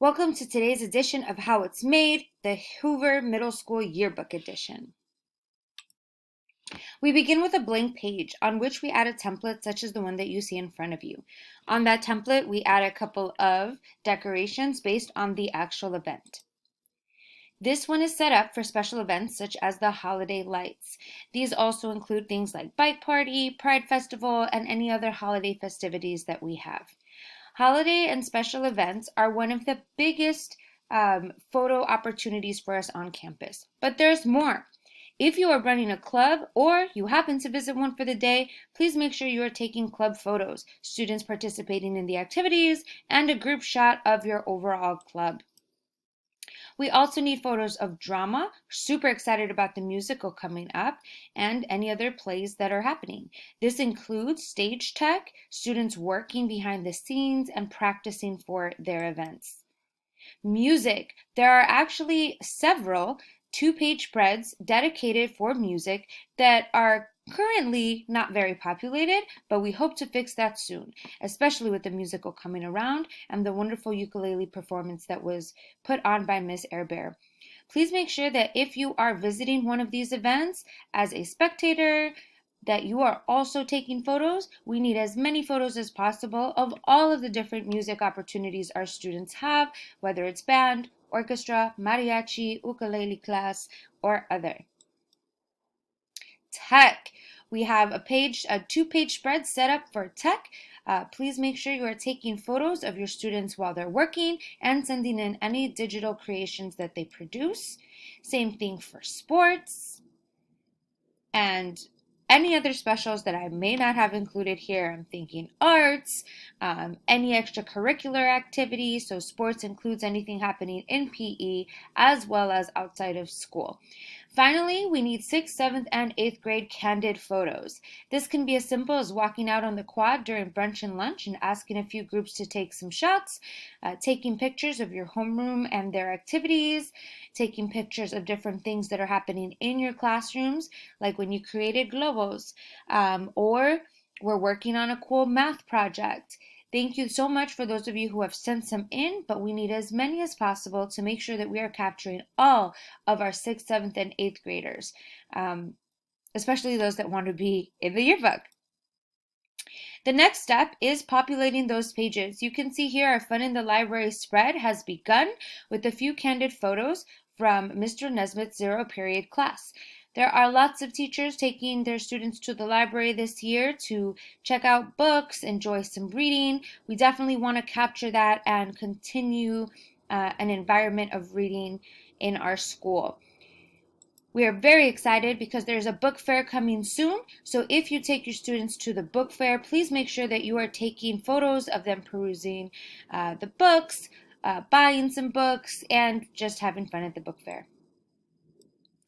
Welcome to today's edition of How It's Made, the Hoover Middle School Yearbook Edition. We begin with a blank page on which we add a template such as the one that you see in front of you. On that template, we add a couple of decorations based on the actual event. This one is set up for special events such as the holiday lights. These also include things like Bike Party, Pride Festival, and any other holiday festivities that we have. Holiday and special events are one of the biggest photo opportunities for us on campus, but there's more. If you are running a club or you happen to visit one for the day, please make sure you are taking club photos, students participating in the activities, and a group shot of your overall club. We also need photos of drama, super excited about the musical coming up, and any other plays that are happening. This includes stage tech, students working behind the scenes and practicing for their events. Music. There are actually several two-page spreads dedicated for music that are currently not very populated, but we hope to fix that soon, especially with the musical coming around and the wonderful ukulele performance that was put on by Miss Airbear. Please make sure that if you are visiting one of these events as a spectator, that you are also taking photos. We need as many photos as possible of all of the different music opportunities our students have, whether it's band, orchestra, mariachi, ukulele class, or other. Tech. We have a two-page spread set up for tech. Please make sure you are taking photos of your students while they're working and sending in any digital creations that they produce. Same thing for sports. And any other specials that I may not have included here, I'm thinking arts, any extracurricular activities. So sports includes anything happening in PE as well as outside of school. Finally, we need 6th, 7th, and 8th grade candid photos. This can be as simple as walking out on the quad during brunch and lunch and asking a few groups to take some shots, taking pictures of your homeroom and their activities, taking pictures of different things that are happening in your classrooms, like when you created globos, or we're working on a cool math project. Thank you so much for those of you who have sent some in, but we need as many as possible to make sure that we are capturing all of our 6th, 7th, and 8th graders, especially those that want to be in the yearbook. The next step is populating those pages. You can see here our Fun in the Library spread has begun with a few candid photos from Mr. Nesbitt's zero period class. There are lots of teachers taking their students to the library this year to check out books, enjoy some reading. We definitely want to capture that and continue an environment of reading in our school. We are very excited because there's a book fair coming soon. So if you take your students to the book fair, please make sure that you are taking photos of them perusing the books, buying some books, and just having fun at the book fair.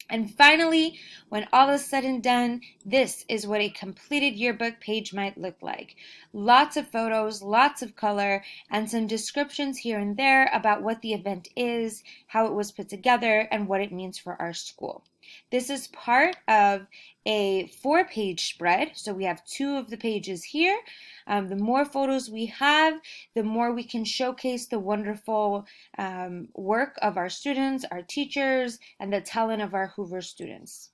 And finally, when all is said and done, this is what a completed yearbook page might look like. Lots of photos, lots of color, and some descriptions here and there about what the event is, how it was put together, and what it means for our school. This is part of a 4-page spread, so we have 2 of the pages here. The more photos we have, the more we can showcase the wonderful work of our students, our teachers, and the talent of our Hoover students.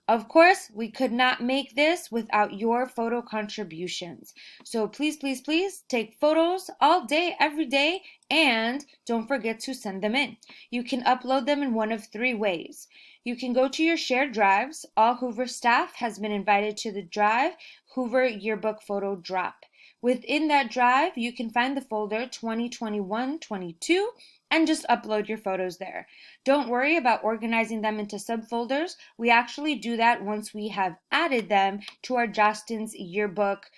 Of course, we could not make this without your photo contributions. So please, please, please take photos all day, every day, and don't forget to send them in. You can upload them in one of 3 ways. You can go to your shared drives. All Hoover staff has been invited to the drive, Hoover Yearbook Photo Drop. Within that drive, you can find the folder 2021-22 and just upload your photos there. Don't worry about organizing them into subfolders. We actually do that once we have added them to our Jostens yearbook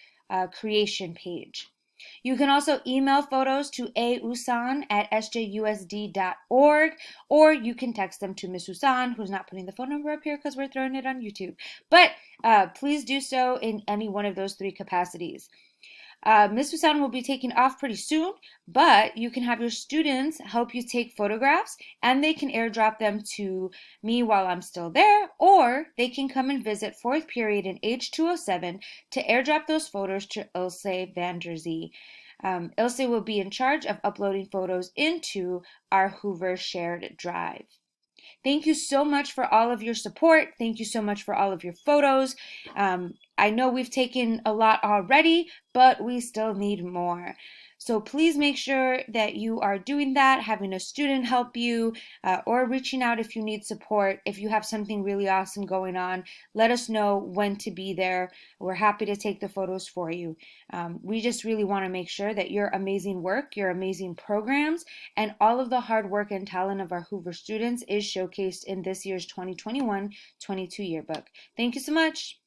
creation page. You can also email photos to ausan@sjusd.org, or you can text them to Miss Usan, who's not putting the phone number up here because we're throwing it on YouTube. But please do so in any one of those 3 capacities. Ms. Susan will be taking off pretty soon, but you can have your students help you take photographs and they can airdrop them to me while I'm still there, or they can come and visit 4th period in H207 to airdrop those photos to Ilse van der Zee. Ilse will be in charge of uploading photos into our Hoover Shared Drive. Thank you so much for all of your support. Thank you so much for all of your photos. I know we've taken a lot already, but we still need more. So please make sure that you are doing that, having a student help you, or reaching out if you need support. If you have something really awesome going on, let us know when to be there. We're happy to take the photos for you. We just really want to make sure that your amazing work, your amazing programs, and all of the hard work and talent of our Hoover students is showcased in this year's 2021-22 yearbook. Thank you so much.